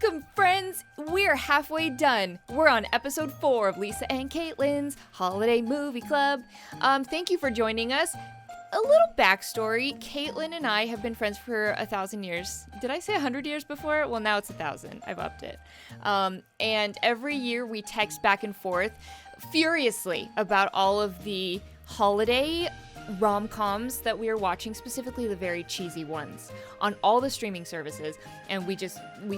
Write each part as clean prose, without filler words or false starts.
Welcome, friends! We're halfway done. We're on episode 4 of Lisa and Kaitlin's Holiday Movie Club. Thank you for joining us. A little backstory. Kaitlin and I have been friends for 1,000 years. Did I say 100 years before? Well, now it's 1,000. I've upped it. And every year we text back and forth furiously about all of the holiday rom-coms that we are watching, specifically the very cheesy ones on all the streaming services, and we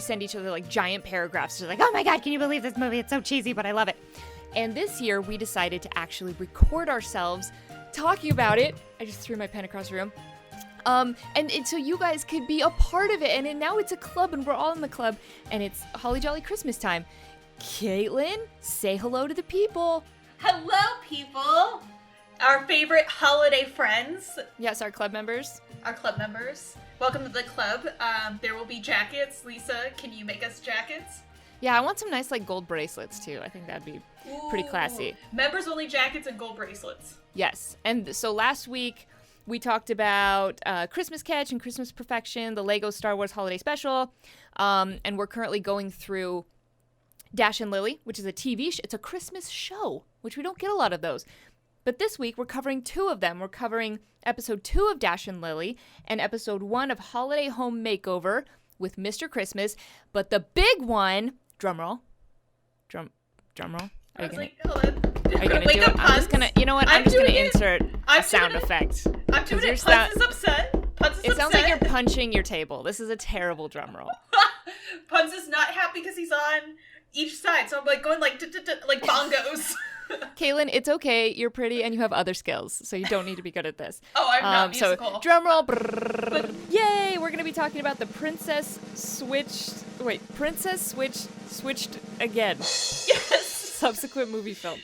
send each other like giant paragraphs. Just like, oh my god, can you believe this movie? It's so cheesy, but I love it. And this year we decided to actually record ourselves talking about it. I just threw my pen across the room. And so you guys could be a part of it, and now it's a club, and we're all in the club, and it's Holly Jolly Christmas time. Kaitlin, say hello to the people. Hello, people. Our favorite holiday friends. Yes, our club members. Our club members. Welcome to the club. There will be jackets. Lisa, can you make us jackets? Yeah, I want some nice like gold bracelets too. I think that'd be pretty classy. Members only jackets and gold bracelets. Yes. And so last week we talked about Christmas Catch and Christmas Perfection, the Lego Star Wars Holiday Special. And we're currently going through Dash and Lily, which is a TV show. It's a Christmas show, which we don't get a lot of those. But this week, we're covering 2 of them. We're covering episode 2 of Dash and Lily and episode 1 of Holiday Home Makeover with Mr. Christmas. But the big one, drumroll. Drum roll. I was like, hold on. Are you going to do it? I'm just going to, you know what? I'm just going to insert a sound effect. I'm doing it. Puns is upset. It sounds like you're punching your table. This is a terrible drum roll. Puns is not happy because he's on each side. So I'm like going like bongos. Kaitlin, it's okay. You're pretty and you have other skills, so you don't need to be good at this. Oh, I'm not musical. So, drum roll. Yay! We're going to be talking about the Princess Switched Again. Yes! Subsequent movie film.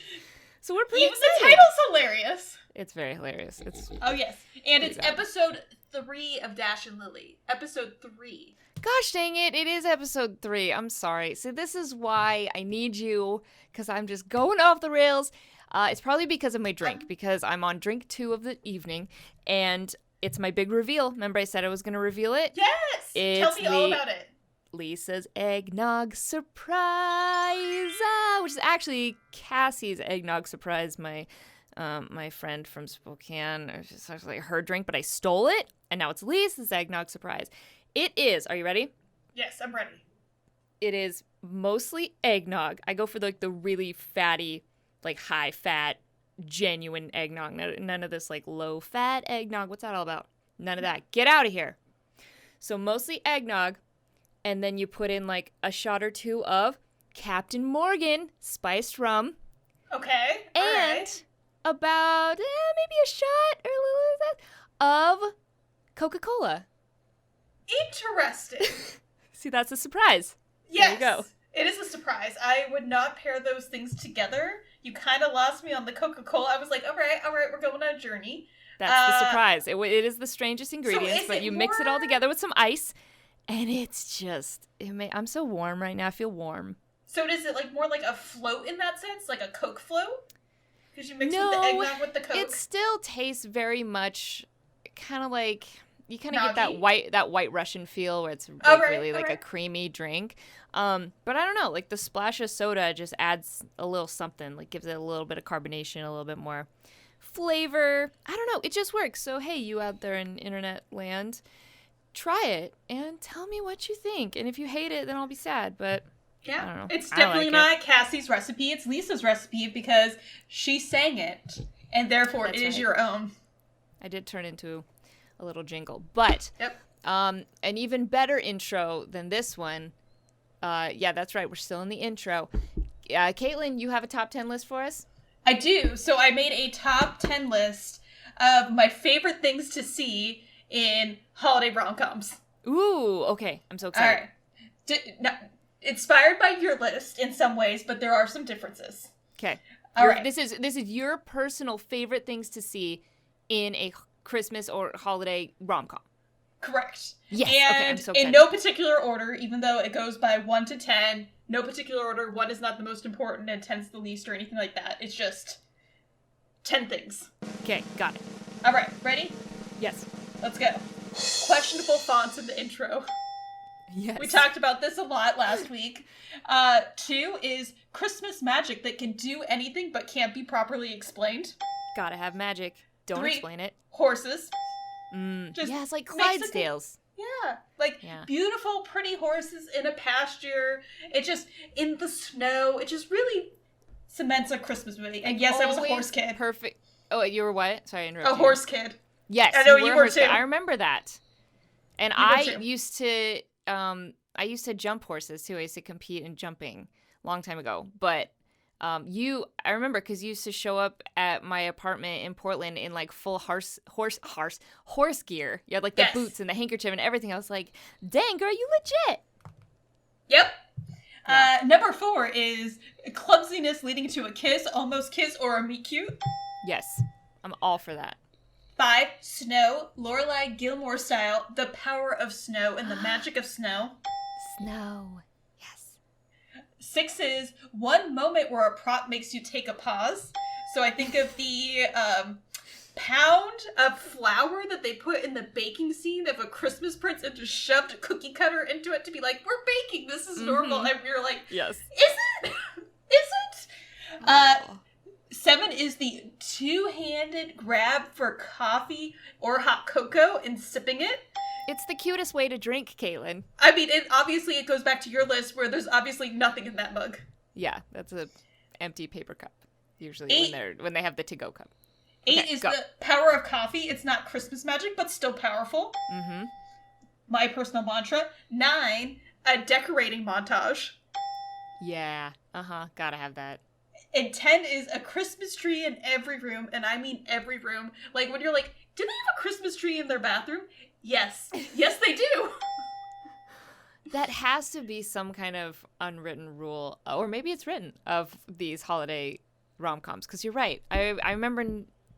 So we're pretty excited. excited. The title's hilarious. It's very hilarious. Oh, yes. And it's episode 3 of Dash and Lily. Episode 3. Gosh dang it, it is episode 3. I'm sorry. So this is why I need you, because I'm just going off the rails. It's probably because of my drink, because I'm on drink 2 of the evening, and it's my big reveal. Remember I said I was going to reveal it? Yes! Tell me all about it. Lisa's eggnog surprise, which is actually Cassie's eggnog surprise, my friend from Spokane. It's just actually her drink, but I stole it, and now it's Lisa's eggnog surprise. It is, are you ready? Yes, I'm ready. It is mostly eggnog. I go for the really fatty, like high fat, genuine eggnog. None of this like low fat eggnog. What's that all about? None of that. Get out of here. So mostly eggnog, and then you put in like a shot or 2 of Captain Morgan spiced rum. Okay. And about maybe a shot or a little of that of Coca-Cola. Interesting. See, that's a surprise. Yes. There you go. It is a surprise. I would not pair those things together. You kind of lost me on the Coca-Cola. I was like, all right, we're going on a journey. That's the surprise. It is the strangest ingredients, but you mix it all together with some ice, and it's just, I'm so warm right now. I feel warm. So is it like more like a float in that sense? Like a Coke float? Because you mix with the eggnog with the Coke? It still tastes very much kind of like... You kind of get that white Russian feel where it's really like a creamy drink. But I don't know, like the splash of soda just adds a little something, like gives it a little bit of carbonation, a little bit more flavor. I don't know, it just works. So hey, you out there in internet land, try it and tell me what you think. And if you hate it, then I'll be sad. But yeah, I don't know. It's definitely not Cassie's recipe. It's Lisa's recipe because she sang it, and therefore it is your own. I did turn into a little jingle, but an even better intro than this one. Yeah, that's right. We're still in the intro. Kaitlin, you have a top 10 list for us? I do. So I made a top 10 list of my favorite things to see in holiday rom-coms. Ooh, okay. I'm so excited. All right. Inspired by your list in some ways, but there are some differences. Okay. All right. This is your personal favorite things to see in a Christmas or holiday rom-com. Correct. Yes. And okay, I'm so excited. In no particular order, even though it goes by 1 to 10, no particular order. 1 is not the most important and 10's the least or anything like that. It's just 10 things. Okay, got it. All right, ready? Yes. Let's go. Questionable fonts in the intro. Yes. We talked about this a lot last week. 2 is Christmas magic that can do anything but can't be properly explained. Gotta have magic. Don't 3, explain it. horses. Just it's like makes Clydesdales. Beautiful, pretty horses in a pasture. It just, in the snow, it just really cements a Christmas movie. And yes, I was a horse kid. Perfect. Oh, you were what? Sorry, I interrupted A horse kid. Yes, I know you you were were too. I remember that. And I used to jump horses too. I used to compete in jumping a long time ago. But I remember because you used to show up at my apartment in Portland in like full horse gear. You had like the boots and the handkerchief and everything. I was like, dang, girl, you legit. Yep. Yeah. Number 4 is clumsiness leading to a kiss, almost kiss, or a meet cute. Yes, I'm all for that. 5, snow, Lorelai Gilmore style, the power of snow and the magic of snow. Snow. Yes. 6 is one moment where a prop makes you take a pause. So I think of the pound of flour that they put in the baking scene of a Christmas Prince and just shoved a cookie cutter into it to be like, we're baking, this is normal. And we were like, yes. Is it? Is it? 7 is the two-handed grab for coffee or hot cocoa and sipping it. It's the cutest way to drink, Kaitlin. I mean, it goes back to your list where there's obviously nothing in that mug. Yeah, that's a empty paper cup. Usually when they have the to-go cup. 8 is the power of coffee. It's not Christmas magic, but still powerful. Mm-hmm. My personal mantra. 9, a decorating montage. Yeah. Gotta have that. And 10 is a Christmas tree in every room, and I mean every room. Like, when you're like, do they have a Christmas tree in their bathroom? Yes. Yes, they do. That has to be some kind of unwritten rule, or maybe it's written, of these holiday rom-coms. Because you're right. I remember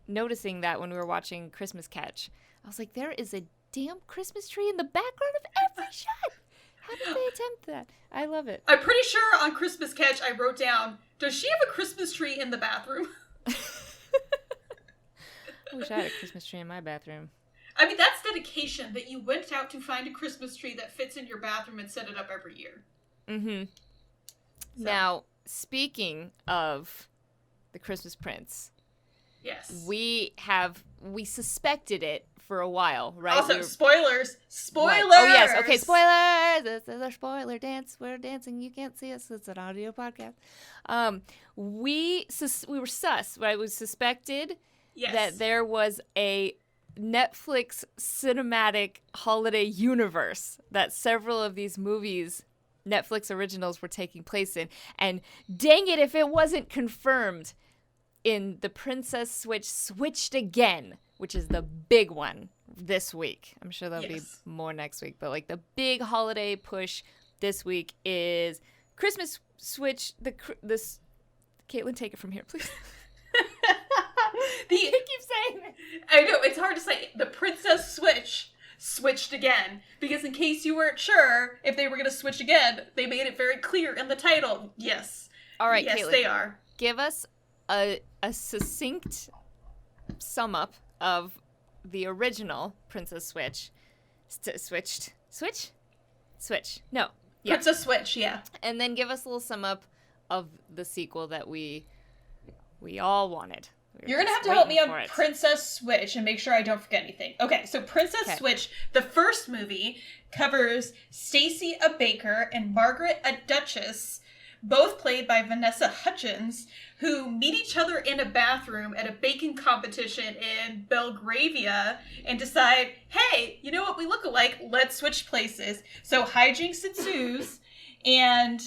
noticing that when we were watching Christmas Catch. I was like, there is a damn Christmas tree in the background of every shot. How did they attempt that? I love it. I'm pretty sure on Christmas Catch I wrote down, does she have a Christmas tree in the bathroom? I wish I had a Christmas tree in my bathroom. I mean, that's dedication, that you went out to find a Christmas tree that fits in your bathroom and set it up every year. Mm-hmm. So. Now, speaking of the Christmas Prince. Yes. We suspected it for a while, right? Also, spoilers! Spoilers! What? Oh, yes. Okay, spoilers! This is our spoiler dance. We're dancing. You can't see us. It's an audio podcast. We were sus. Right? We suspected that there was a Netflix cinematic holiday universe that several of these movies, Netflix originals, were taking place in. And dang it, if it wasn't confirmed in the Princess Switch Switched Again, which is the big one this week. I'm sure there'll be more next week, but like the big holiday push this week is Christmas Switch. This Kaitlin, take it from here, please. I keep saying it. I know, it's hard to say. The Princess Switch Switched Again. Because in case you weren't sure if they were going to switch again, they made it very clear in the title. Yes. All right, yes, Kaitlin, they are. Give us a succinct sum up of the original Princess Switch. Switch? No. Yeah. Princess Switch, yeah. And then give us a little sum up of the sequel that we all wanted. You're going to have to help me on Princess Switch and make sure I don't forget anything. Okay, so Princess Switch, the first movie, covers Stacy, a baker, and Margaret, a duchess, both played by Vanessa Hudgens, who meet each other in a bathroom at a baking competition in Belgravia and decide, hey, you know what, we look alike, let's switch places. So hijinks ensues, and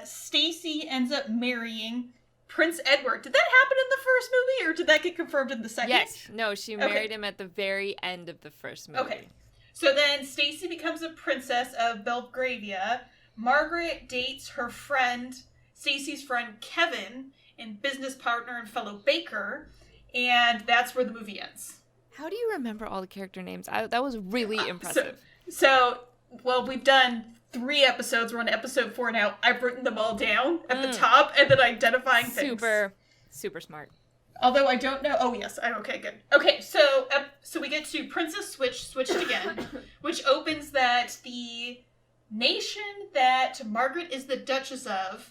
Stacy ends up marrying Prince Edward. Did that happen in the first movie, or did that get confirmed in the second? Yes. No, she married him at the very end of the first movie. Okay. So then Stacy becomes a princess of Belgravia. Margaret dates her friend, Stacy's friend Kevin, and business partner and fellow baker, and that's where the movie ends. How do you remember all the character names? That was really impressive. So, we've done 3 episodes. We're on episode 4 now. I've written them all down at the top and then identifying things. Super smart. Although I don't know. Oh, yes. Okay, good. Okay, so we get to Princess Switch, Switched Again, which opens that the nation that Margaret is the Duchess of.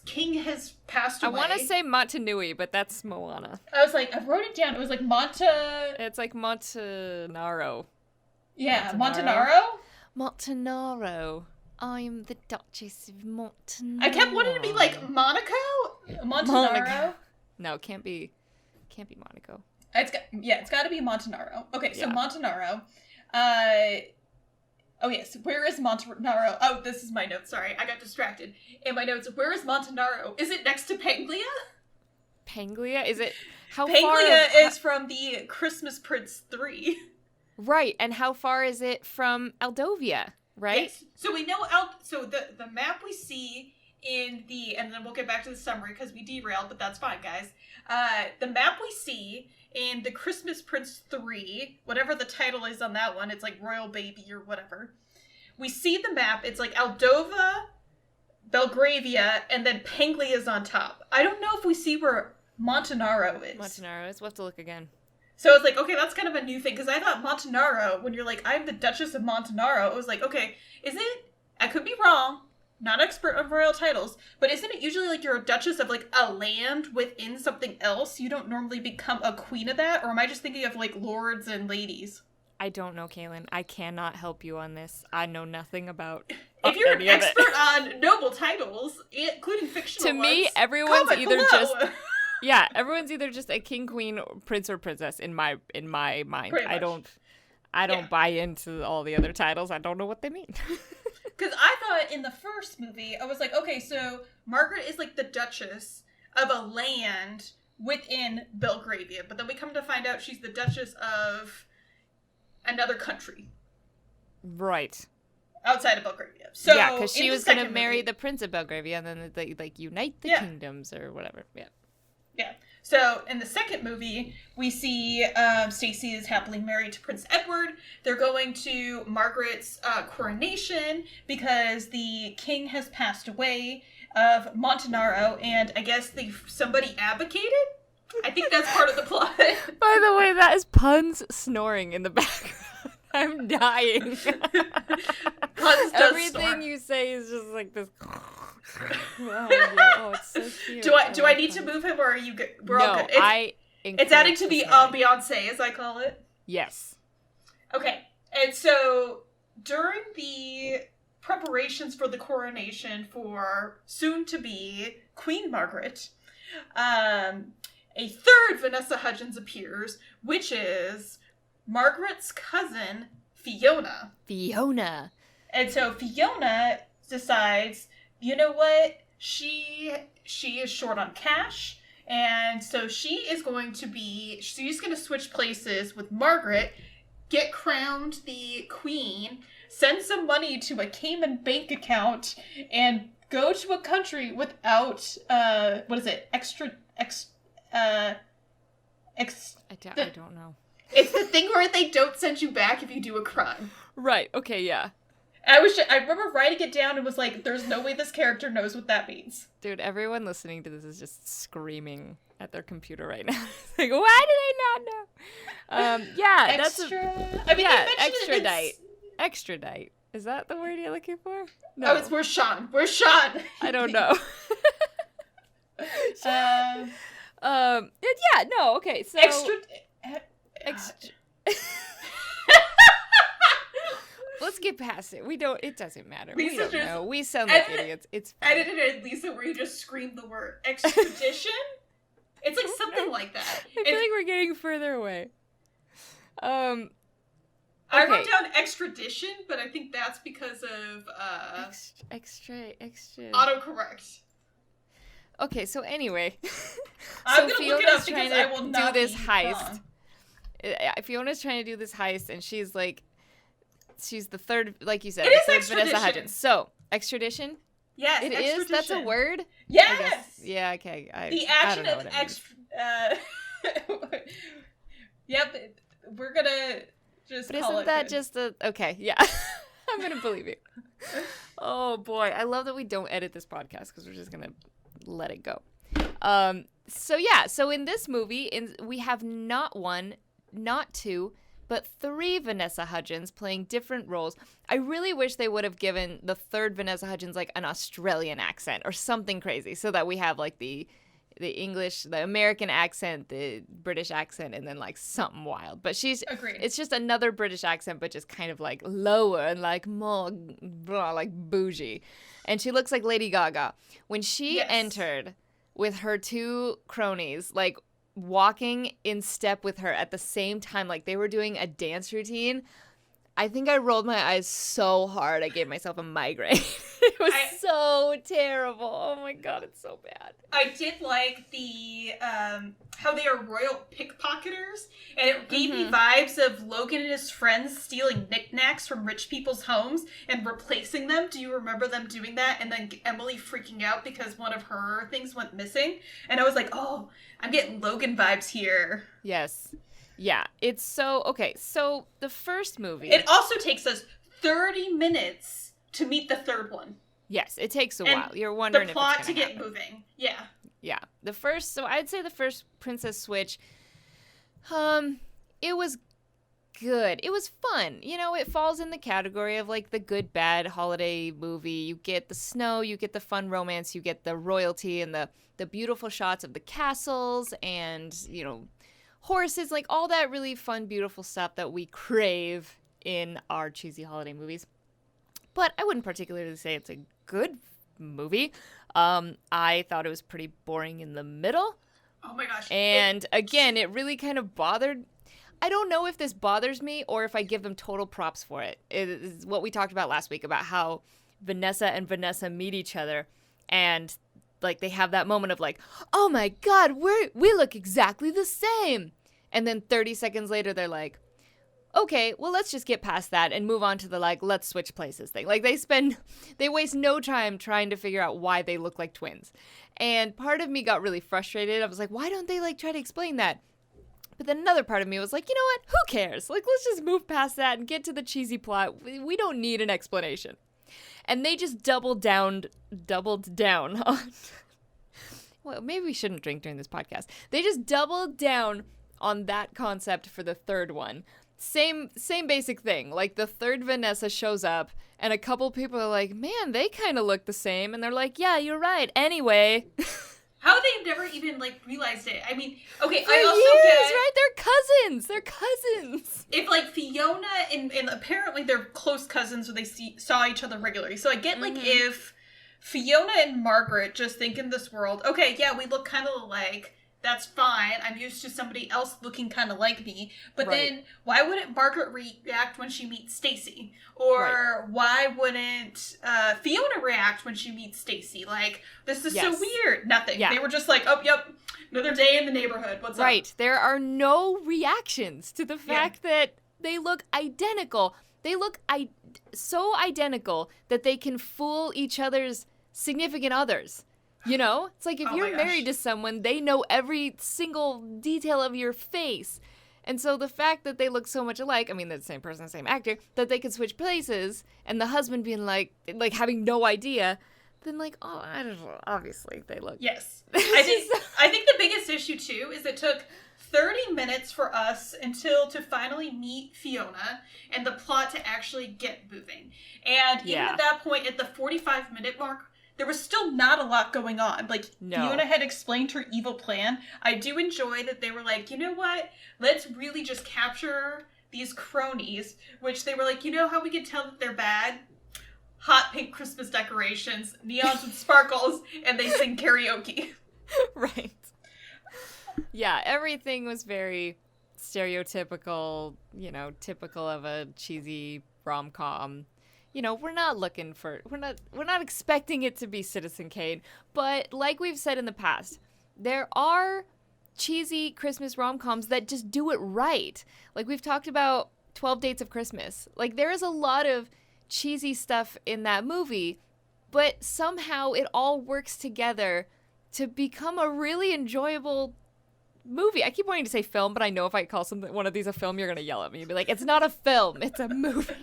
King has passed away. I want to say Montanui, but that's Moana. I was like, I wrote it down. It was like It's like Montanaro. Yeah, Montanaro? Montanaro. I'm the Duchess of Montanaro. I kept wanting to be like Monaco? Montanaro? No, it can't be Monaco. It's got to be Montanaro. Okay, so Montanaro. Oh, yes. Where is Montanaro? Oh, this is my notes. Sorry, I got distracted. In my notes, where is Montanaro? Is it next to Panglia? Panglia? Is it... How Panglia far... is from the Christmas Prince 3. Right, and how far is it from Aldovia, right? Yes. So we know... So the map we see in the... And then we'll get back to the summary because we derailed, but that's fine, guys. The map we see... in the Christmas Prince 3, whatever the title is on that one, it's like Royal Baby or whatever. We see the map, it's like Aldova, Belgravia, and then Panglia's on top. I don't know if we see where Montanaro is. Montanaro is, we'll have to look again. So it's like, okay, that's kind of a new thing, because I thought Montanaro, when you're like, I'm the Duchess of Montanaro, it was like, okay, is it, I could be wrong, not expert on royal titles, but isn't it usually like you're a duchess of like a land within something else? You don't normally become a queen of that? Or am I just thinking of like lords and ladies? I don't know, Kaitlin. I cannot help you on this. I know nothing about If you're an expert on noble titles, including fictional ones. To me, everyone's either below. just... Yeah, everyone's either just a king, queen, prince, or princess in my mind. I don't buy into all the other titles. I don't know what they mean. Because I thought in the first movie, I was like, okay, so Margaret is like the Duchess of a land within Belgravia. But then we come to find out she's the Duchess of another country. Right. Outside of Belgravia. So yeah, because she was going to marry the Prince of Belgravia and then they like unite the kingdoms or whatever. Yeah. Yeah. So in the second movie, we see Stacey is happily married to Prince Edward. They're going to Margaret's coronation because the king has passed away of Montanaro, and I guess somebody abdicated? I think that's part of the plot. By the way, that is Pun's snoring in the background. I'm dying. Puns Everything you say is just like this. Oh, it's so cute. Do I need to move him, or are you good? We're all good. It's adding to the ambiance, as I call it. Yes. Okay, and so during the preparations for the coronation for soon-to-be Queen Margaret, a third Vanessa Hudgens appears, which is Margaret's cousin, Fiona. Fiona. And so Fiona decides, you know what? She is short on cash, and so she's going to switch places with Margaret, get crowned the queen, send some money to a Cayman bank account, and go to a country without, I don't know. It's the thing where they don't send you back if you do a crime. Right, okay, yeah. I remember writing it down and was like, there's no way this character knows what that means. Dude, everyone listening to this is just screaming at their computer right now. Like, why do they not know? Yeah, extradite. Extradite. Is that the word you're looking for? No. Oh, it's where's Sean? Where's Sean? I don't know. Yeah, no, okay, so... Let's get past it. It doesn't matter. We don't know. We sound like idiots. It's fine. Edited it, Lisa, where you just scream the word extradition. It's like something like that. I feel like we're getting further away. I wrote down extradition, but I think that's because of extra autocorrect. Okay, so anyway. I'm gonna look it up because I will not do this heist. Wrong. Fiona's trying to do this heist, and she's the third, like you said, it is Vanessa Hudgens. So, extradition? Yes, it is. That's a word. Yes. Yeah. Okay. The action of Yep. We're gonna just. But call isn't it that good. just a okay? Yeah. I'm gonna believe you. Oh boy, I love that we don't edit this podcast because we're just gonna let it go. So in this movie, we have not one, not two, but 3 Vanessa Hudgens playing different roles. I really wish they would have given the third Vanessa Hudgens like an Australian accent or something crazy so that we have like the English, the American accent, the British accent, and then like something wild. But Agreed. It's just another British accent, but just kind of like lower and like more blah, like bougie. And she looks like Lady Gaga. When she entered with her 2 cronies, like walking in step with her at the same time, like they were doing a dance routine, I think I rolled my eyes so hard I gave myself a migraine. It was so terrible. Oh my God, it's so bad. I did like the how they are royal pickpocketers, and it gave me vibes of Logan and his friends stealing knickknacks from rich people's homes and replacing them. Do you remember them doing that? And then Emily freaking out because one of her things went missing. And I was like, oh, I'm getting Logan vibes here. Yes. Yeah, it's so... Okay, so the first movie... It also takes us 30 minutes to meet the third one. Yes, it takes a while. You're wondering the plot if it's to get moving. Yeah. Yeah. The first... So I'd say the first Princess Switch, it was good. It was fun. You know, it falls in the category of like the good, bad holiday movie. You get the snow, you get the fun romance, you get the royalty and the beautiful shots of the castles and, you know... horses, like all that really fun, beautiful stuff that we crave in our cheesy holiday movies. But I wouldn't particularly say it's a good movie. I thought it was pretty boring in the middle. Oh my gosh. And again, it really kind of bothered. I don't know if this bothers me or if I give them total props for it. It is what we talked about last week about how Vanessa and Vanessa meet each other and like they have that moment of like, oh my God, we look exactly the same. And then 30 seconds later, they're like, okay, well, let's just get past that and move on to the like, let's switch places thing. Like they waste no time trying to figure out why they look like twins. And part of me got really frustrated. I was like, why don't they like try to explain that? But then another part of me was like, you know what? Who cares? Like, let's just move past that and get to the cheesy plot. We don't need an explanation. And they just doubled down on... Well, maybe we shouldn't drink during this podcast. They just doubled down on that concept for the third one. Same basic thing. Like, the third Vanessa shows up, and a couple people are like, man, they kind of look the same. And they're like, yeah, you're right. Anyway... How they've never even, like, realized it. I mean, okay, For I also years, get... right? They're cousins. If, like, Fiona and apparently they're close cousins, or they saw each other regularly. So I get, like, if Fiona and Margaret just think in this world, okay, yeah, we look kind of alike. That's fine. I'm used to somebody else looking kind of like me. But then, why wouldn't Margaret react when she meets Stacy? Or why wouldn't Fiona react when she meets Stacy? Like, this is so weird. Nothing. Yeah. They were just like, oh, yep, another day in the neighborhood. What's up? Right. There are no reactions to the fact that they look identical. They look so identical that they can fool each other's significant others. You know? It's like if you're married to someone, they know every single detail of your face. And so the fact that they look so much alike, I mean, they're the same person, same actor, that they could switch places, and the husband being like having no idea, then like, oh, I don't know, obviously they look. Yes. I think the biggest issue, too, is it took 30 minutes for us to finally meet Fiona and the plot to actually get moving. And even at that point, at the 45-minute mark, there was still not a lot going on. Like, Fiona had explained her evil plan. I do enjoy that they were like, you know what? Let's really just capture these cronies, which they were like, you know how we can tell that they're bad? Hot pink Christmas decorations, neons with sparkles, and they sing karaoke. Right. Yeah, everything was very stereotypical, you know, typical of a cheesy rom-com. You know, we're not expecting it to be Citizen Kane, but like we've said in the past, there are cheesy Christmas rom-coms that just do it right. Like we've talked about 12 Dates of Christmas. Like there is a lot of cheesy stuff in that movie, but somehow it all works together to become a really enjoyable movie. I keep wanting to say film, but I know if I call one of these a film, you're going to yell at me and be like, it's not a film, it's a movie.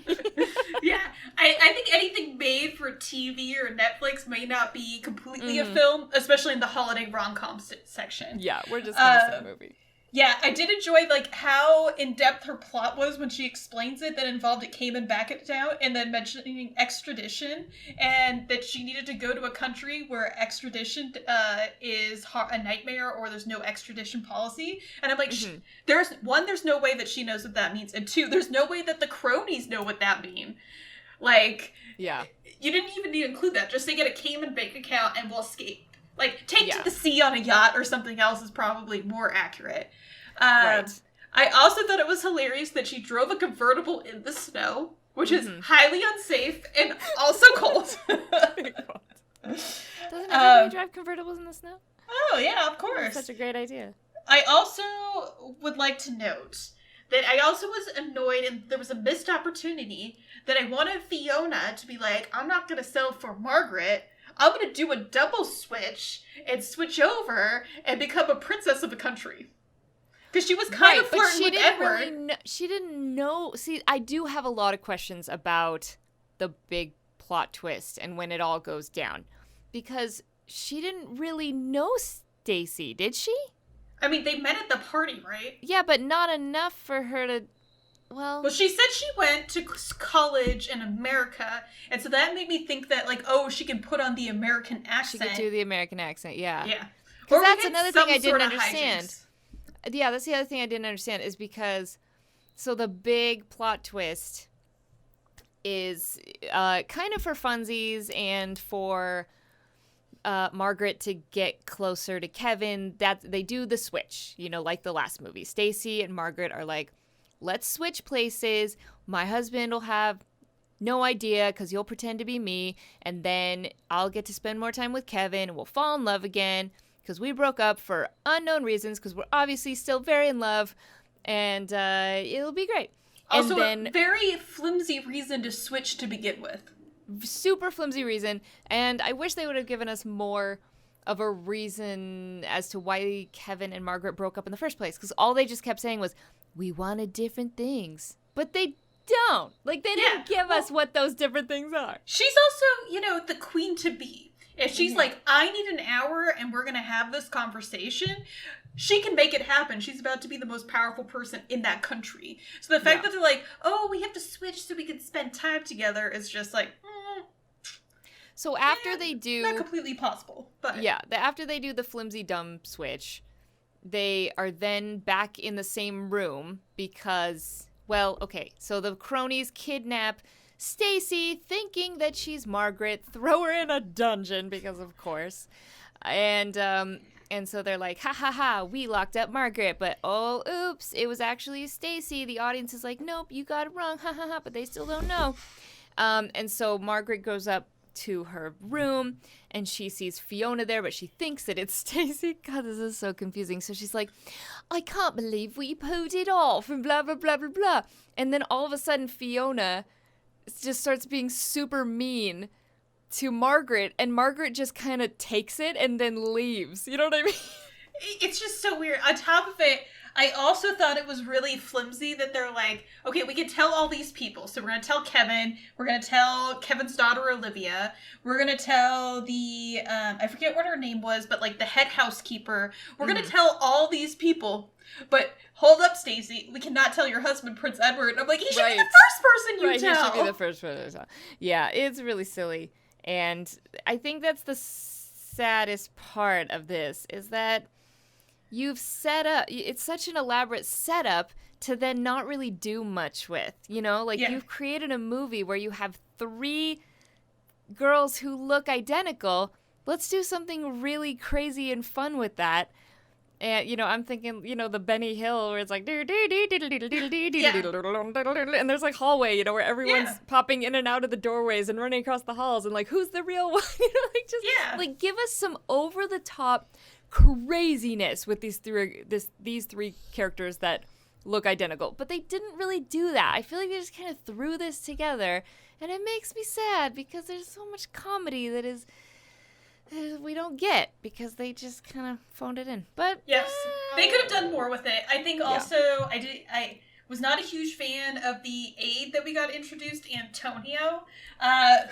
Yeah, I think anything made for TV or Netflix may not be completely a film, especially in the holiday rom-com section. Yeah, we're just going to say movie. Yeah, I did enjoy, like, how in-depth her plot was when she explains it, that involved it came in back it down, and then mentioning extradition, and that she needed to go to a country where extradition is a nightmare, or there's no extradition policy. And I'm like, there's no way that she knows what that means, and two, there's no way that the cronies know what that means. Like, yeah, you didn't even need to include that. Just say get a Cayman bank account and we'll escape. Like, take to the sea on a yacht or something else is probably more accurate. Right. I also thought it was hilarious that she drove a convertible in the snow, which is highly unsafe and also cold. Doesn't everybody drive convertibles in the snow? Oh, yeah, of course. That's such a great idea. I also would like to note that I also was annoyed, and there was a missed opportunity that I wanted Fiona to be like, I'm not going to settle for Margaret. I'm going to do a double switch and switch over and become a princess of the country. Because she was kind of flirting with Edward. She didn't know. See, I do have a lot of questions about the big plot twist and when it all goes down. Because she didn't really know Stacy, did she? I mean, they met at the party, right? Yeah, but not enough for her to... Well, she said she went to college in America, and so that made me think that, like, oh, she can put on the American accent. She could do the American accent, yeah. Yeah. Because that's another thing I didn't understand. Yeah, that's the other thing I didn't understand, is because, so the big plot twist is kind of for funsies and for Margaret to get closer to Kevin, that they do the switch, you know, like the last movie. Stacy and Margaret are like, let's switch places. My husband will have no idea because he'll pretend to be me. And then I'll get to spend more time with Kevin and we'll fall in love again because we broke up for unknown reasons because we're obviously still very in love. And it'll be great. Also, and then, a very flimsy reason to switch to begin with. Super flimsy reason. And I wish they would have given us more of a reason as to why Kevin and Margaret broke up in the first place. Because all they just kept saying was, we wanted different things. But they don't. Like, they didn't give us what those different things are. She's also, you know, the queen to be. If she's like, I need an hour and we're going to have this conversation, she can make it happen. She's about to be the most powerful person in that country. So the fact that they're like, oh, we have to switch so we can spend time together is just like, So after they do... Not completely possible, but... Yeah, after they do the flimsy dumb switch, they are then back in the same room because, well, okay, so the cronies kidnap Stacy thinking that she's Margaret, throw her in a dungeon because of course. And so they're like, ha ha ha, we locked up Margaret, but oh, oops, it was actually Stacy. The audience is like, nope, you got it wrong, ha ha ha, but they still don't know. And so Margaret goes up to her room and she sees Fiona there, but she thinks that it's Stacy. God, this is so confusing. So she's like, I can't believe we pulled it off and blah, blah, blah, blah, blah. And then all of a sudden Fiona just starts being super mean to Margaret, and Margaret just kind of takes it and then leaves. You know what I mean? It's just so weird. On top of it, I also thought it was really flimsy that they're like, okay, we can tell all these people. So we're going to tell Kevin. We're going to tell Kevin's daughter, Olivia. We're going to tell the, I forget what her name was, but like the head housekeeper. We're going to tell all these people. But hold up, Stacey. We cannot tell your husband, Prince Edward. I'm like, he should be the first person you tell. He should be the first person to tell. Yeah, it's really silly. And I think that's the saddest part of this, is that you've set up, it's such an elaborate setup to then not really do much with, you know? Like, you've created a movie where you have 3 girls who look identical. Let's do something really crazy and fun with that. And, you know, I'm thinking, you know, the Benny Hill where it's like, and there's like hallway, you know, where everyone's popping in and out of the doorways and running across the halls and like, who's the real one? You know, like just like give us some over the top craziness with these 3 characters that look identical. But they didn't really do that. I feel like they just kind of threw this together, and it makes me sad because there's so much comedy that is we don't get because they just kind of phoned it in. But yes, they could have done more with it. I think also I was not a huge fan of the aide that we got introduced, Antonio,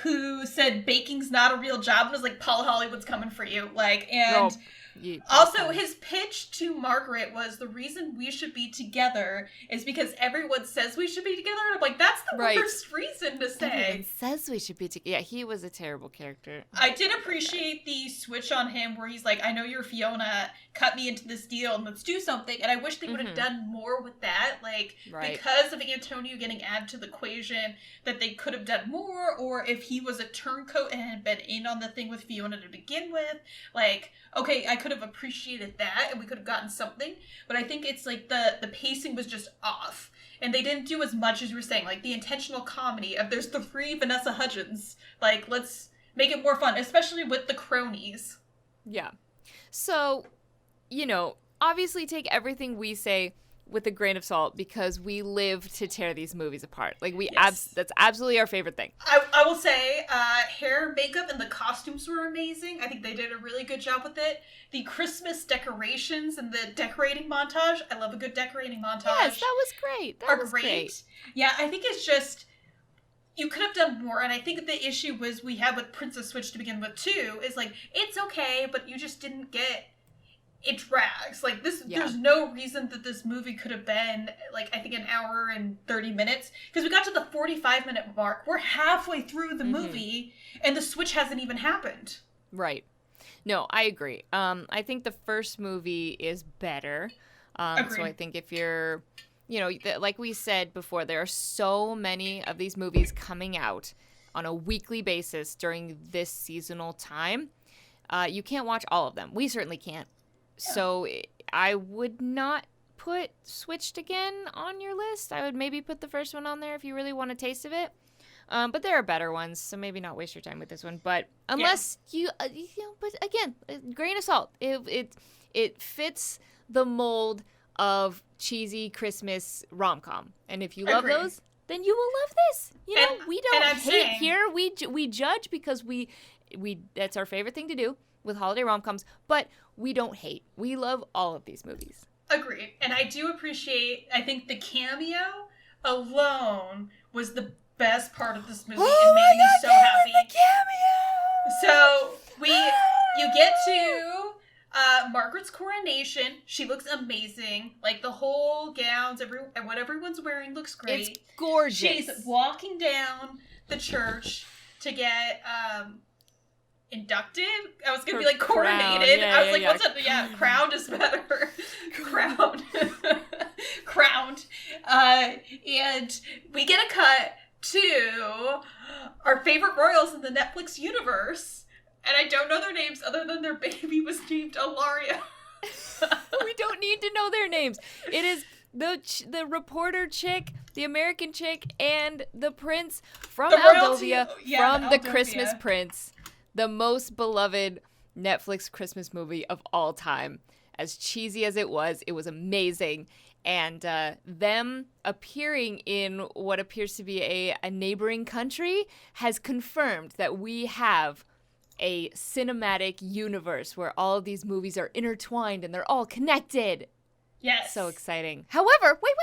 who said baking's not a real job and was like, Paul Hollywood's coming for you. Like, and Also, his pitch to Margaret was the reason we should be together is because everyone says we should be together. And I'm like, that's the worst reason to say. Everyone says we should be together. Yeah, he was a terrible character. I did appreciate the switch on him where he's like, I know you're Fiona, cut me into this deal and let's do something. And I wish they would have done more with that. Like, because of Antonio getting added to the equation, that they could have done more. Or if he was a turncoat and had been in on the thing with Fiona to begin with. Like, okay, I could have appreciated that and we could have gotten something. But I think it's like the pacing was just off. And they didn't do as much as you were saying. Like, the intentional comedy of there's the free Vanessa Hudgens. Like, let's make it more fun, especially with the cronies. Yeah. So, obviously take everything we say with a grain of salt because we live to tear these movies apart. Like, that's absolutely our favorite thing. I will say, hair, makeup, and the costumes were amazing. I think they did a really good job with it. The Christmas decorations and the decorating montage. I love a good decorating montage. Yes, that was great. That was great. Yeah, I think it's just... You could have done more, and I think the issue was we had with Princess Switch to begin with, too, is like, it's okay, but you just didn't get... It drags. Like, this, there's no reason that this movie could have been, like, I think an hour and 30 minutes, because we got to the 45-minute mark. We're halfway through the movie, and the switch hasn't even happened. Right. No, I agree. I think the first movie is better. So I think if you're... like we said before, there are so many of these movies coming out on a weekly basis during this seasonal time. You can't watch all of them. We certainly can't. Yeah. So I would not put Switched again on your list. I would maybe put the first one on there if you really want a taste of it. But there are better ones, so maybe not waste your time with this one. But unless but again, grain of salt. It fits the mold of cheesy Christmas rom-com, and if you love those, then you will love this. We don't hate here. We judge because we that's our favorite thing to do with holiday rom-coms, but we don't hate. We love all of these movies. Agreed. And I do appreciate, I think the cameo alone was the best part of this movie and made me so happy. The cameo! So you get to Margaret's coronation. She looks amazing. Like, the whole gowns, what everyone's wearing looks great. It's gorgeous. She's walking down the church to get inducted. I was gonna be like coronated. Yeah, I was like, what's up? Yeah, crowned is better. Crowned. Crowned. And we get a cut to our favorite royals in the Netflix universe. And I don't know their names other than their baby was named Ilaria. We don't need to know their names. It is the reporter chick, the American chick, and the prince from Aldovia, from the Christmas Prince. The most beloved Netflix Christmas movie of all time. As cheesy as it was amazing. And them appearing in what appears to be a neighboring country has confirmed that we have a cinematic universe where all of these movies are intertwined and they're all connected. Yes. So exciting. However, wait.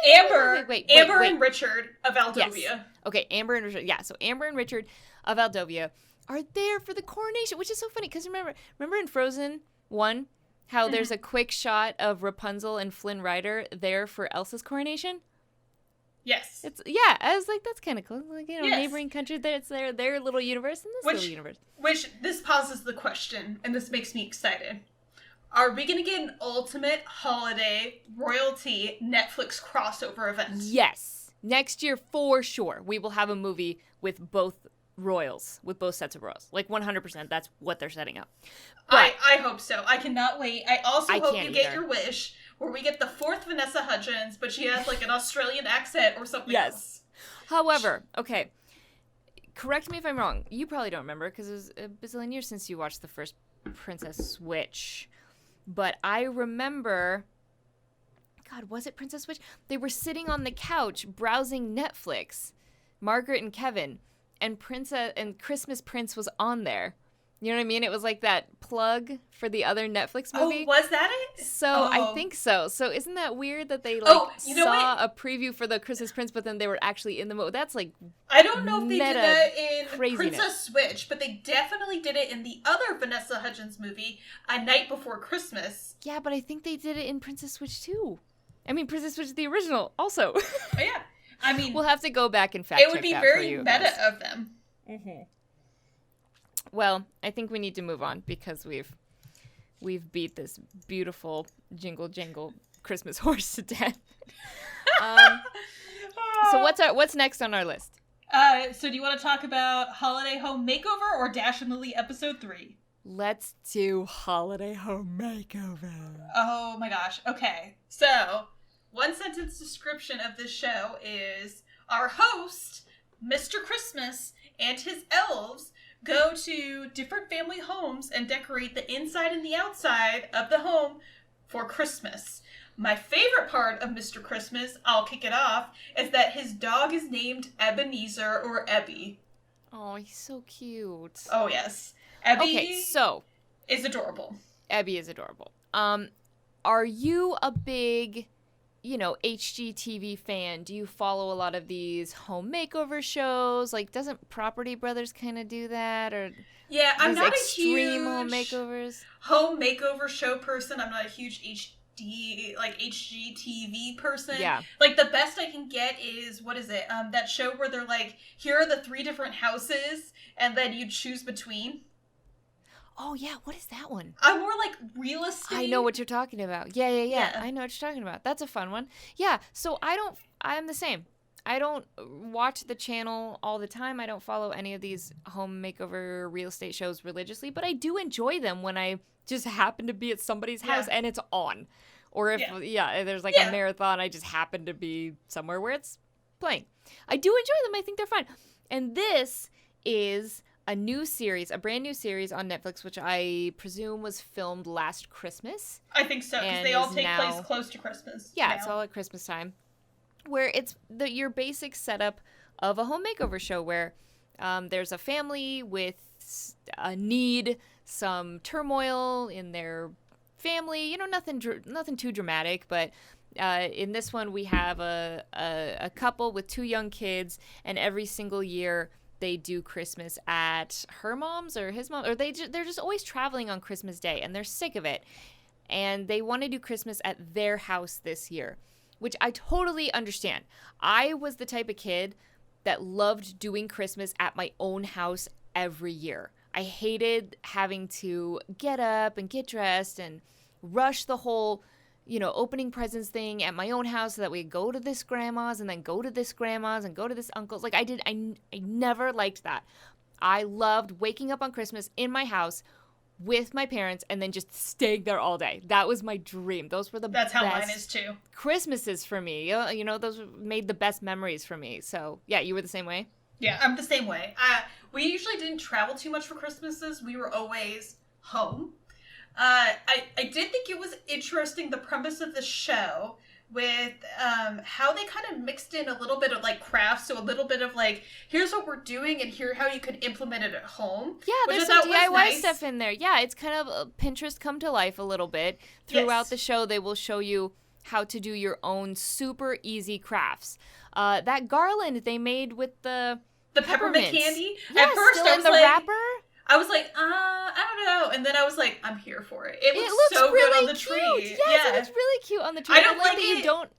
Amber and Richard of Aldovia. Yes. Okay, Amber and Richard. Yeah, so Amber and Richard of Aldovia are there for the coronation, which is so funny because remember in Frozen 1 how there's a quick shot of Rapunzel and Flynn Rider there for Elsa's coronation? Yes. I was like, that's kind of cool. Like, neighboring country, it's their little universe and this little universe. Which, this poses the question, and this makes me excited. Are we going to get an ultimate holiday royalty Netflix crossover event? Yes. Next year, for sure, we will have a movie with both royals, with both sets of royals. Like, 100%, that's what they're setting up. But I hope so. I cannot wait. I also hope you get your wish, where we get the fourth Vanessa Hudgens, but she has, like, an Australian accent or something else. However, okay, correct me if I'm wrong. You probably don't remember, because it was a bazillion years since you watched the first Princess Switch. But I remember... God, was it Princess Switch? They were sitting on the couch browsing Netflix, Margaret and Kevin, and Christmas Prince was on there. You know what I mean? It was like that plug for the other Netflix movie. Oh, was that it? So I think so. So isn't that weird that they saw a preview for the Christmas Prince, but then they were actually in the movie? That's like I don't know if they did that in craziness. Princess Switch, but they definitely did it in the other Vanessa Hudgens movie, A Night Before Christmas. Yeah, but I think they did it in Princess Switch too. I mean, Princess Switch the original also. Oh yeah, I mean, we'll have to go back and fact check that. It would be very meta of them. Mm-hmm. Well, I think we need to move on because we've beat this beautiful jingle jangle Christmas horse to death. So what's next on our list? So do you want to talk about Holiday Home Makeover or Dash and Lily episode 3? Let's do Holiday Home Makeover. Oh my gosh. Okay. So, one sentence description of this show is our host, Mr. Christmas, and his elves go to different family homes and decorate the inside and the outside of the home for Christmas. My favorite part of Mr. Christmas, I'll kick it off, is that his dog is named Ebenezer or Ebby. Oh, he's so cute. Oh, yes. Ebby is adorable. Ebby is adorable. Are you a big, HGTV fan? Do you follow a lot of these home makeover shows? Like, doesn't Property Brothers kind of do that? Or yeah, I'm not extreme a home huge makeovers. Home makeover show person. I'm not a huge HGTV person. Yeah. Like, the best I can get is, what is it? That show where they're like, here are the 3 different houses, and then you choose between. Oh, yeah. What is that one? I'm more like real estate. I know what you're talking about. Yeah. I know what you're talking about. That's a fun one. Yeah. So I'm the same. I don't watch the channel all the time. I don't follow any of these home makeover real estate shows religiously, but I do enjoy them when I just happen to be at somebody's house and it's on. Or if, there's like a marathon, I just happen to be somewhere where it's playing. I do enjoy them. I think they're fun. And this is a brand new series on Netflix, which I presume was filmed last Christmas. I think so, because they all take place close to Christmas. Yeah, it's all at Christmas time. Where it's your basic setup of a home makeover show where there's a family with a need, some turmoil in their family, nothing too dramatic, but in this one we have a couple with 2 young kids, and every single year they do Christmas at her mom's or his mom, or they're just always traveling on Christmas Day, and they're sick of it, and they want to do Christmas at their house this year, which I totally understand. I was the type of kid that loved doing Christmas at my own house every year. I hated having to get up and get dressed and rush the whole, opening presents thing at my own house so that we go to this grandma's and then go to this grandma's and go to this uncle's. Like I never liked that. I loved waking up on Christmas in my house with my parents and then just staying there all day. That was my dream. Those were That's how mine is too. Christmases for me. Those made the best memories for me. So yeah, you were the same way? Yeah, I'm the same way. We usually didn't travel too much for Christmases. We were always home. I did think it was interesting, the premise of the show, with how they kind of mixed in a little bit of like crafts, so a little bit of like, here's what we're doing and here how you could implement it at home. Yeah, there's some DIY stuff in there. Yeah, it's kind of Pinterest come to life a little bit. Throughout the show, they will show you how to do your own super easy crafts. That garland they made with the peppermint candy. Yeah, at first still I in was the like, wrapper. I was like, I don't know. And then I was like, I'm here for it. It looks so really good on the cute. tree. Yes, it looks really cute on the tree. I don't like that it. You don't.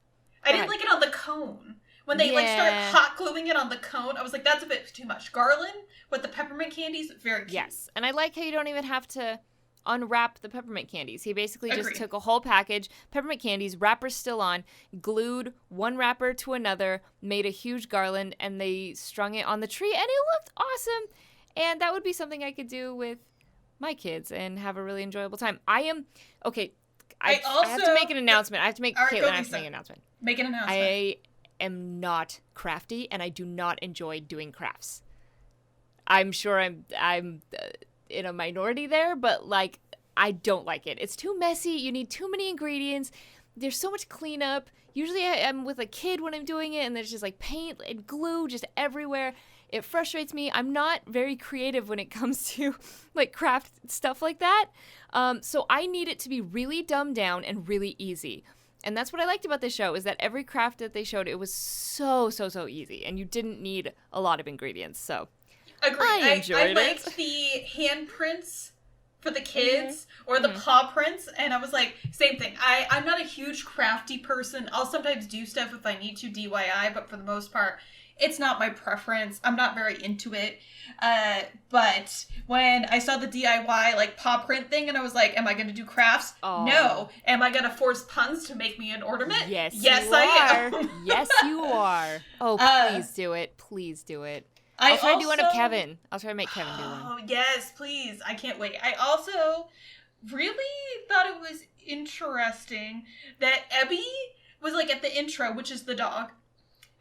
I didn't like it on the cone. When they start hot gluing it on the cone, I was like, that's a bit too much. Garland with the peppermint candies, very cute. Yes, and I like how you don't even have to unwrap the peppermint candies. He basically just took a whole package, peppermint candies, wrappers still on, glued one wrapper to another, made a huge garland, and they strung it on the tree, and it looked awesome. And that would be something I could do with my kids and have a really enjoyable time. I have to make an announcement. Caitlin, I have to make an announcement. Make an announcement. I am not crafty, and I do not enjoy doing crafts. I'm sure I'm in a minority there, but like I don't like it. It's too messy. You need too many ingredients. There's so much cleanup. Usually I'm with a kid when I'm doing it, and there's just like paint and glue just everywhere. It frustrates me. I'm not very creative when it comes to like craft stuff like that. So I need it to be really dumbed down and really easy. And that's what I liked about this show, is that every craft that they showed, it was so easy, and you didn't need a lot of ingredients. So Agreed. I enjoyed it. I liked the handprints for the kids or the paw prints, and I was like, same thing. I'm not a huge crafty person. I'll sometimes do stuff if I need to DIY, but for the most part, it's not my preference. I'm not very into it. But when I saw the DIY like paw print thing, and I was like, am I going to do crafts? Oh. No. Am I going to force puns to make me an ornament? Yes, I am. Yes, you are. Oh, please do it. Please do it. I'll try to do one of Kevin. I'll try to make Kevin do one. Oh, yes, please. I can't wait. I also really thought it was interesting that Ebby was like at the intro, which is the dog.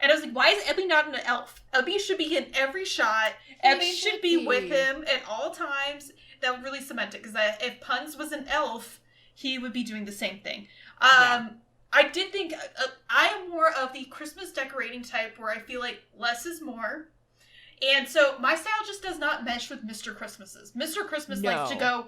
And I was like, why is Ebby not an elf? Ebby should be in every shot. Ebby should be with him at all times. That would really cement it. Because if Puns was an elf, he would be doing the same thing. I did think, I am more of the Christmas decorating type where I feel like less is more. And so my style just does not mesh with Mr. Christmas's. Mr. Christmas likes to go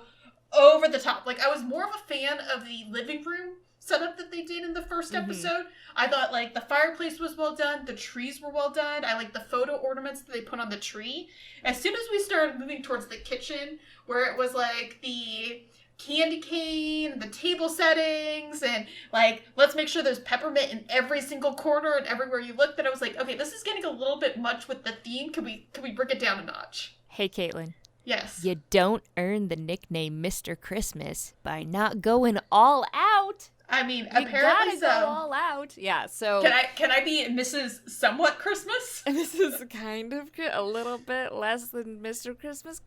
over the top. Like, I was more of a fan of the living room setup that they did in the first episode. I thought, like, the fireplace was well done. The trees were well done. I like the photo ornaments that they put on the tree. As soon as we started moving towards the kitchen, where it was, like, the candy cane, the table settings, and, like, let's make sure there's peppermint in every single corner and everywhere you look, that I was like, okay, this is getting a little bit much with the theme. Can we bring it down a notch? Hey, Kaitlin. Yes. You don't earn the nickname Mr. Christmas by not going all out. I mean, you apparently gotta go all out. Yeah, so... Can I be Mrs. Somewhat Christmas? This is kind of a little bit less than Mr. Christmas.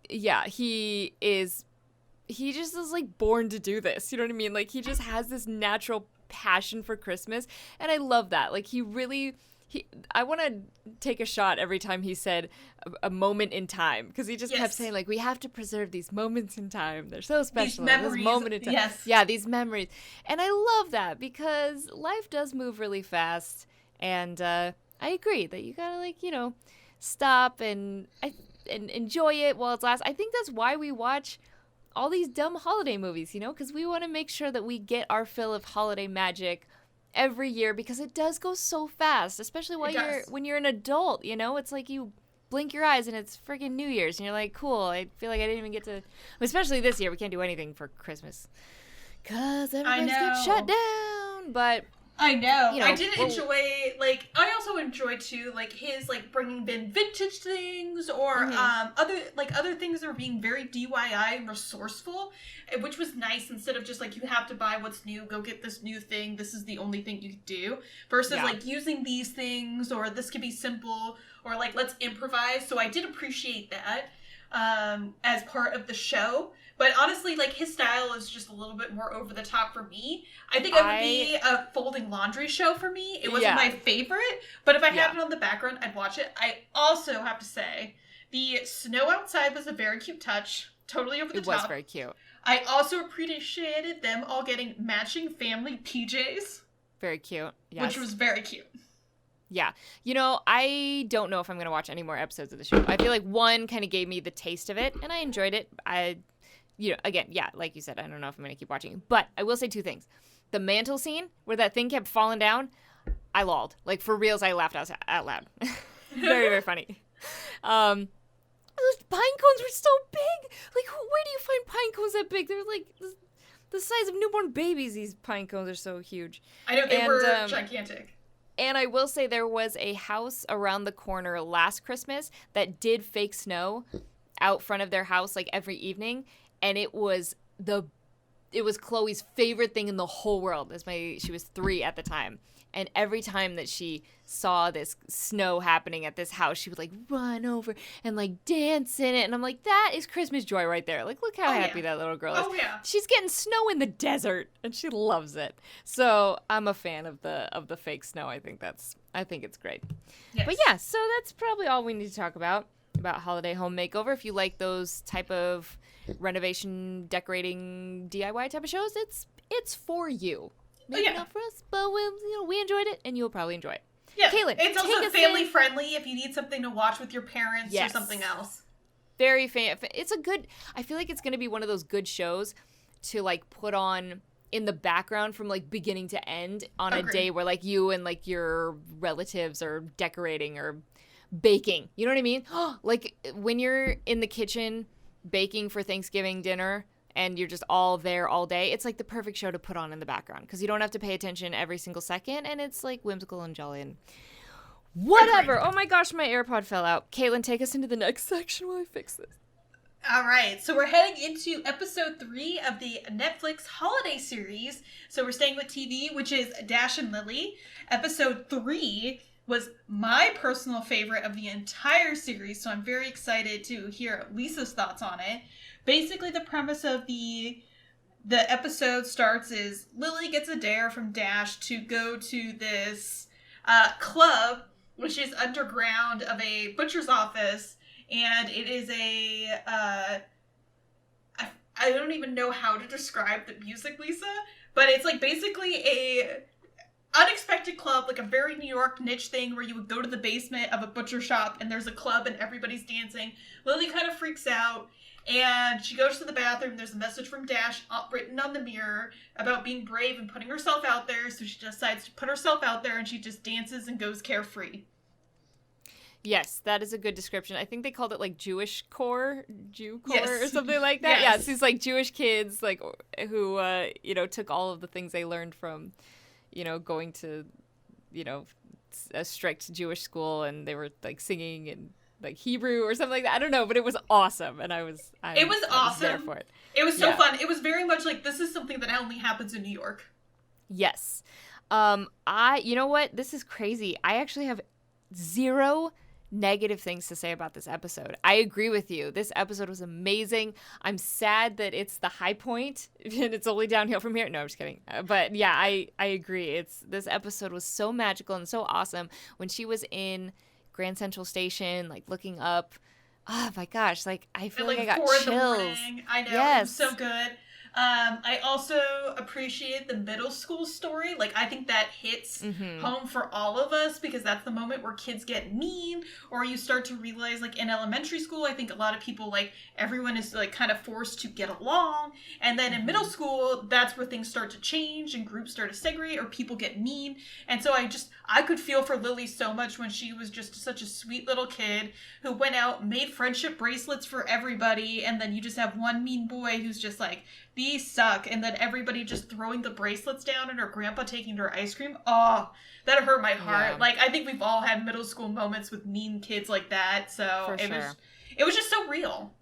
Yeah, he just is, like, born to do this. You know what I mean? Like, he just has this natural passion for Christmas, and I love that. Like, I want to take a shot every time he said a moment in time, because he just kept saying, like, we have to preserve these moments in time. They're so special. These memories. This moment in time. Yes. Yeah, these memories. And I love that, because life does move really fast, and I agree that you gotta, like, you know, stop and enjoy it while it lasts. I think that's why we watch all these dumb holiday movies, you know, because we want to make sure that we get our fill of holiday magic every year, because it does go so fast, especially when you're an adult, you know. It's like you blink your eyes and it's freaking New Year's and you're like, cool, I feel like I didn't even get to, especially this year, we can't do anything for Christmas because everybody's got shut down. But I know. You know, I did enjoy, like, I also enjoyed, too, like, his, like, bringing in vintage things or other things that are being very DIY and resourceful, which was nice, instead of just, like, you have to buy what's new, go get this new thing, this is the only thing you can do, versus, like, using these things, or this could be simple, or, like, let's improvise. So I did appreciate that as part of the show. But honestly, like, his style is just a little bit more over the top for me. I think it would be a folding laundry show for me. It wasn't my favorite, but if I had it on the background, I'd watch it. I also have to say, the snow outside was a very cute touch. Totally over the top. It was very cute. I also appreciated them all getting matching family PJs. Very cute. Yes. Which was very cute. Yeah. You know, I don't know if I'm going to watch any more episodes of the show. I feel like one kind of gave me the taste of it, and I enjoyed it. You know, again, like you said, I don't know if I'm going to keep watching. But I will say two things. The mantle scene, where that thing kept falling down, I lolled. Like, for reals, I laughed out loud. Very, very funny. Those pine cones were so big. Like, where do you find pine cones that big? They're, like, the size of newborn babies. These pine cones are so huge. I know, they were gigantic. And I will say there was a house around the corner last Christmas that did fake snow out front of their house, like, every evening. And it was Chloe's favorite thing in the whole world. She was 3 at the time. And every time that she saw this snow happening at this house, she would, like, run over and, like, dance in it. And I'm like, that is Christmas joy right there. Like, look how happy that little girl is. Oh, yeah. She's getting snow in the desert, and she loves it. So I'm a fan of the fake snow. I think it's great. Yes. But yeah, so that's probably all we need to talk about Holiday Home Makeover. If you like those type of renovation, decorating, DIY type of shows, it's for you. Maybe not for us, but we enjoyed it, and you'll probably enjoy it. Yeah, Caitlin, it's also family friendly if you need something to watch with your parents or something else. Very it's a good, I feel like it's going to be one of those good shows to like put on in the background from like beginning to end on a day where like you and like your relatives are decorating or baking. You know what I mean? Like when you're in the kitchen baking for Thanksgiving dinner and you're just all there all day, it's like the perfect show to put on in the background because you don't have to pay attention every single second and it's like whimsical and jolly and whatever. Oh my gosh, my AirPod fell out. Caitlin, take us into the next section while I fix this. All right, so we're heading into episode 3 of the Netflix holiday series. So we're staying with TV, which is Dash and Lily. Episode 3 was my personal favorite of the entire series, so I'm very excited to hear Lisa's thoughts on it. Basically, the premise of the episode starts is Lily gets a dare from Dash to go to this club, which is underground of a butcher's office, and it is I don't even know how to describe the music, Lisa, but it's like basically a unexpected club, like a very New York niche thing where you would go to the basement of a butcher shop and there's a club and everybody's dancing. Lily kind of freaks out and she goes to the bathroom. There's a message from Dash written on the mirror about being brave and putting herself out there. So she decides to put herself out there and she just dances and goes carefree. Yes, that is a good description. I think they called it like Jew core or something like that. Yes. Yeah, it's these like Jewish kids like who took all of the things they learned from going to a strict Jewish school, and they were like singing in like Hebrew or something like that. I don't know, but it was awesome, and I was awesome. There for it. It was so fun. It was very much like this is something that only happens in New York. Yes. You know what? This is crazy. I actually have zero negative things to say about this episode. I agree with you. This episode was amazing. I'm sad that it's the high point and it's only downhill from here. No, I'm just kidding. But yeah, I agree. This episode was so magical and so awesome. When she was in Grand Central Station, like looking up, oh my gosh, like I feel like I got chills. I know. Yes. It was so good. I also appreciate the middle school story. Like, I think that hits home for all of us because that's the moment where kids get mean, or you start to realize, like, in elementary school, I think a lot of people, like, everyone is, like, kind of forced to get along. And then in middle school, that's where things start to change and groups start to segregate or people get mean. And so I could feel for Lily so much when she was just such a sweet little kid who went out, made friendship bracelets for everybody, and then you just have one mean boy who's just like, these suck, and then everybody just throwing the bracelets down and her grandpa taking her ice cream. Oh, that hurt my heart. Yeah. Like, I think we've all had middle school moments with mean kids like that, so it was just so real.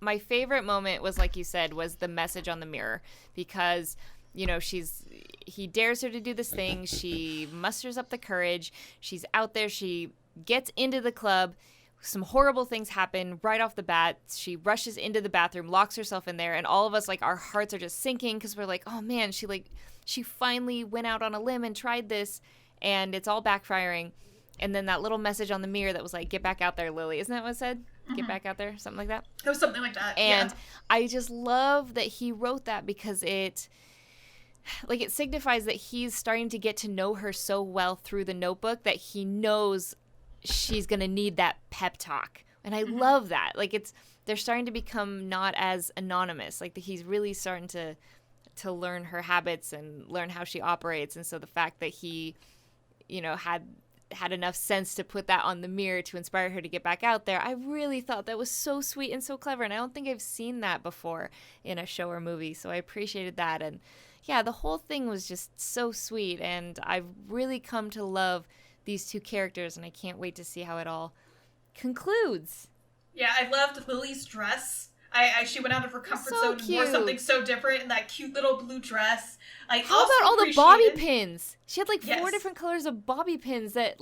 My favorite moment was, like you said, was the message on the mirror, because he dares her to do this thing, she musters up the courage, she's out there, she gets into the club, some horrible things happen right off the bat. She rushes into the bathroom, locks herself in there, and all of us, like, our hearts are just sinking because we're like, oh man, she finally went out on a limb and tried this, and it's all backfiring. And then that little message on the mirror that was like, get back out there, Lily. Isn't that what it said? Get back out there? Something like that? It was something like that, and I just love that he wrote that because it signifies that he's starting to get to know her so well through the notebook that he knows she's going to need that pep talk. And I love that. Like, they're starting to become not as anonymous. Like, he's really starting to learn her habits and learn how she operates. And so the fact that he, had enough sense to put that on the mirror to inspire her to get back out there, I really thought that was so sweet and so clever. And I don't think I've seen that before in a show or movie. So I appreciated that. And yeah, the whole thing was just so sweet. And I've really come to love these two characters, and I can't wait to see how it all concludes. Yeah, I loved Lily's dress. She went out of her comfort zone and wore something so different in that cute little blue dress. How about all the bobby pins? She had 4 different colors of bobby pins that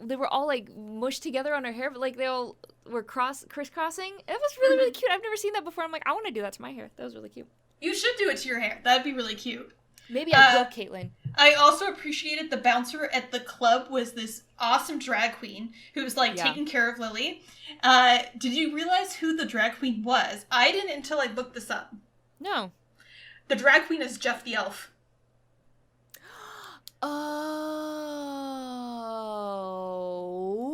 they were all mushed together on her hair, but they all were crisscrossing. It was really, really cute. I've never seen that before. I'm like, I want to do that to my hair. That was really cute. You should do it to your hair. That'd be really cute. Maybe I will, Kaitlin. I also appreciated the bouncer at the club was this awesome drag queen who was taking care of Lily. Did you realize who the drag queen was? I didn't until I looked this up. No. The drag queen is Jeff the Elf. Oh,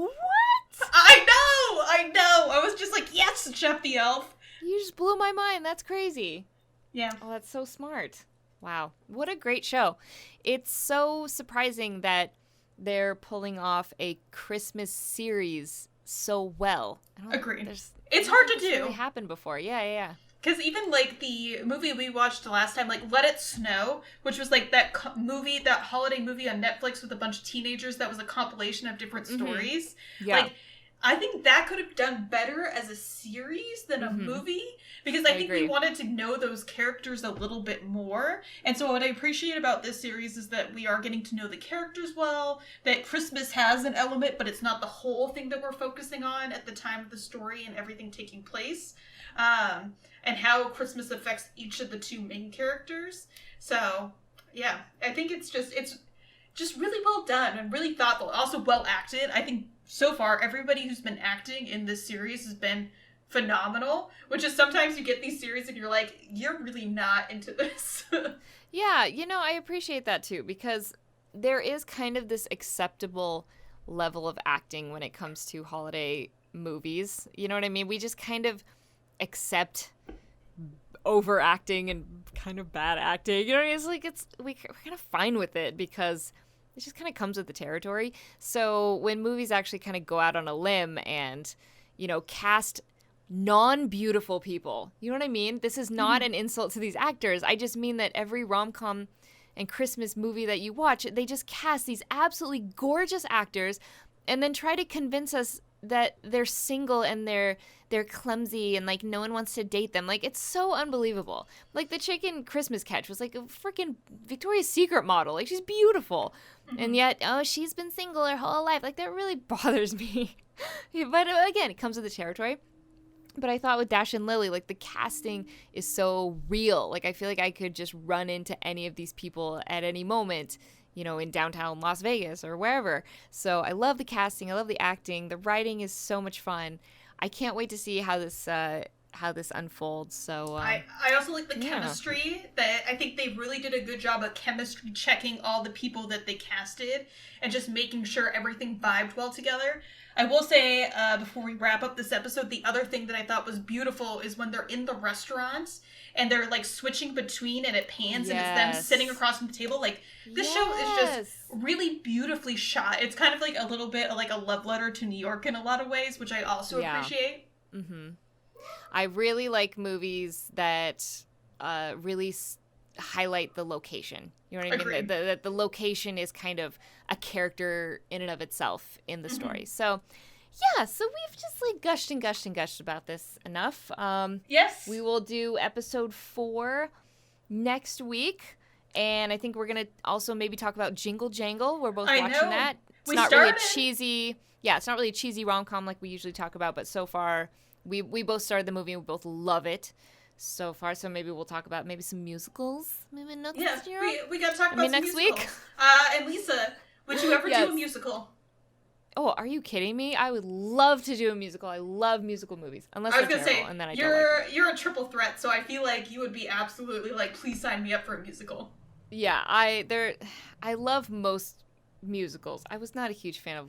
what? I know. I was just like, yes, Jeff the Elf. You just blew my mind. That's crazy. Yeah. Oh, that's so smart. Wow. What a great show. It's so surprising that they're pulling off a Christmas series so well. Agreed. It's hard to do. It's really happened before. Yeah. Because even, like, the movie we watched the last time, like, Let It Snow, which was, like, that holiday movie on Netflix with a bunch of teenagers that was a compilation of different stories. Yeah. Like, I think that could have done better as a series than a movie. Because I think agree. we wanted to know those characters a little bit more. And so what I appreciate about this series is that we are getting to know the characters well, that Christmas has an element, but it's not the whole thing that we're focusing on at the time of the story and everything taking place. And how Christmas affects each of the two main characters. So, yeah, I think it's just really well done and really thoughtful. Also well acted. I think so far everybody who's been acting in this series has been phenomenal, which is sometimes you get these series and you're like, you're really not into this. Yeah, I appreciate that too, because there is kind of this acceptable level of acting when it comes to holiday movies. You know what I mean? We just kind of accept overacting and kind of bad acting. You know what I mean? It's like we're kind of fine with it because it just kind of comes with the territory. So when movies actually kind of go out on a limb and, cast non-beautiful people, you know what I mean? This is not an insult to these actors. I just mean that every rom-com and Christmas movie that you watch, they just cast these absolutely gorgeous actors and then try to convince us that they're single and they're clumsy and like no one wants to date them. Like, it's so unbelievable. Like, the chick in Christmas Catch was like a freaking Victoria's Secret model. Like, she's beautiful. And yet, she's been single her whole life. Like, that really bothers me. But again, it comes with the territory. But I thought with Dash and Lily, like, the casting is so real. Like, I feel like I could just run into any of these people at any moment, in downtown Las Vegas or wherever. So I love the casting. I love the acting. The writing is so much fun. I can't wait to see how this unfolds. So I also like the chemistry. That I think they really did a good job of chemistry checking all the people that they casted and just making sure everything vibed well together. I will say, before we wrap up this episode, the other thing that I thought was beautiful is when they're in the restaurants and they're like switching between and it pans and it's them sitting across from the table. Like, this show is just really beautifully shot. It's kind of like a little bit like a love letter to New York in a lot of ways, which I also appreciate. I really like movies that really highlight the location. You know what I mean? That the location is kind of a character in and of itself in the story. So, yeah, so we've just like gushed about this enough. Yes. We will do episode 4 next week. And I think we're going to also maybe talk about Jingle Jangle. We're both watching that. It's not really cheesy. Yeah, it's not really a cheesy rom-com like we usually talk about. But so far, we both started the movie and we both love it so far. So maybe we'll talk about maybe some musicals. Maybe next year. we got to talk about some next musicals. week. And Lisa, would you ever do a musical? Oh, are you kidding me? I would love to do a musical. I love musical movies. Unless I was they're gonna terrible, say, and then I don't like them. you're a triple threat, so I feel like you would be absolutely like, please sign me up for a musical. Yeah, I love most musicals. I was not a huge fan of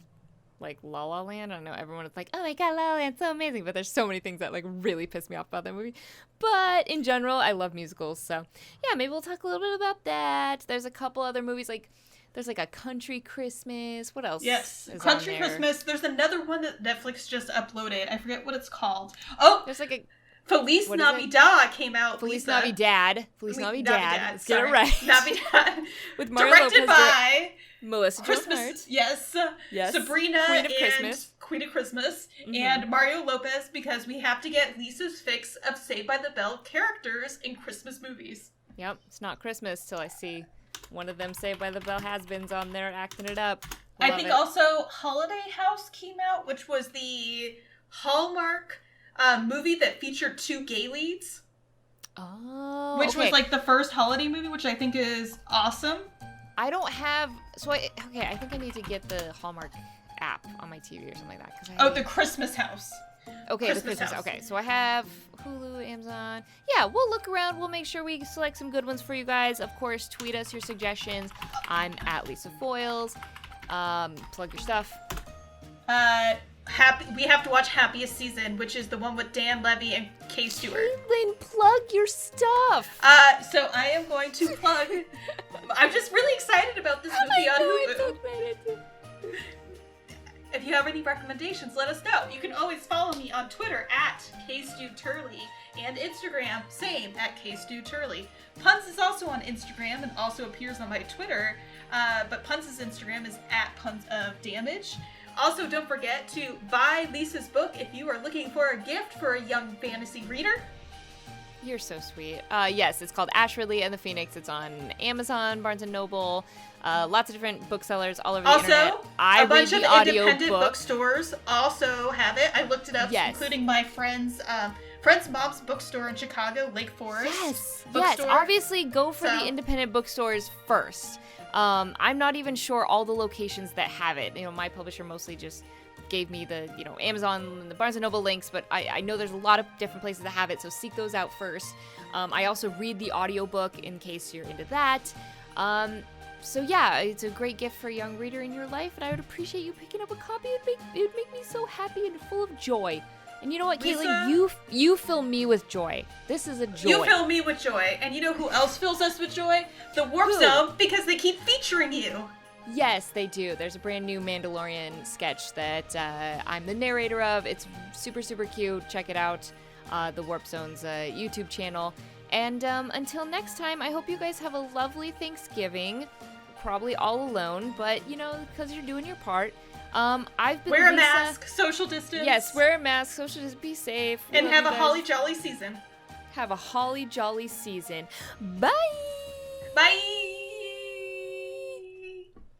like La La Land. I don't know, everyone was like, oh my god, La La Land's so amazing, but there's so many things that like really piss me off about that movie. But in general, I love musicals, so yeah, maybe we'll talk a little bit about that. There's a couple other movies, like there's like A Country Christmas. What else? Yes, Country Christmas. There's another one that Netflix just uploaded. I forget what it's called. Oh, there's like a Feliz Navidad came out. Feliz Navidad. Feliz Navidad. Let's get it right. Navidad. With Mario directed Lopez, by Melissa Christmas. Joan Hart. Yes. Sabrina Queen of and Christmas. Queen of Christmas and Mario Lopez, because we have to get Lisa's fix of Saved by the Bell characters in Christmas movies. Yep, it's not Christmas till I see one of them Saved by the Bell has-beens on there acting it up. I think also Holiday House came out, which was the Hallmark movie that featured 2 gay leads. Oh, which was like the first holiday movie, which I think is awesome. I don't have, I think I need to get the Hallmark app on my TV or something like that. The Christmas House. Okay, Christmas the Christmas. house. Okay, so I have Hulu, Amazon. Yeah, we'll look around. We'll make sure we select some good ones for you guys. Of course, tweet us your suggestions. I'm at Lisa Foyles. Plug your stuff. We have to watch Happiest Season, which is the one with Dan Levy and Kay Stewart. Kaitlin, plug your stuff. So I am going to plug. I'm just really excited about this movie on Hulu. If you have any recommendations, let us know. You can always follow me on Twitter at KStewTurley and Instagram, same at KStewTurley. Puns is also on Instagram and also appears on my Twitter, but Puns' Instagram is at punsofdamage. Also, don't forget to buy Lisa's book if you are looking for a gift for a young fantasy reader. You're so sweet. Yes, it's called Ash Ridley and the Phoenix. It's on Amazon, Barnes & Noble, lots of different booksellers all over the internet. Also, I a bunch of read the independent audiobook. bookstores also have it. I looked it up, Yes. including my friend's mom's bookstore in Chicago, Lake Forest. Yes, bookstore. Obviously, go for the So- independent bookstores first. I'm not even sure all the locations that have it. You know, my publisher mostly just gave me the, Amazon and the Barnes & Noble links, but I know there's a lot of different places that have it, so seek those out first. I also read the audiobook in case you're into that. So yeah, it's a great gift for a young reader in your life, and I would appreciate you picking up a copy. It would make me so happy and full of joy. And you know what, Lisa, Kaitlin? You fill me with joy. This is a joy. You fill me with joy. And you know who else fills us with joy? The Warp Who? Zone, because they keep featuring you. Yes, they do. There's a brand new Mandalorian sketch that I'm the narrator of. It's super, super cute. Check it out. The Warp Zone's YouTube channel. And until next time, I hope you guys have a lovely Thanksgiving. Probably all alone, but, because you're doing your part. I've been Wear a Lisa. mask, social distance. Yes, wear a mask, social distance, be safe. And Love have you a guys. holly jolly season. Have a holly jolly season. Bye! Bye!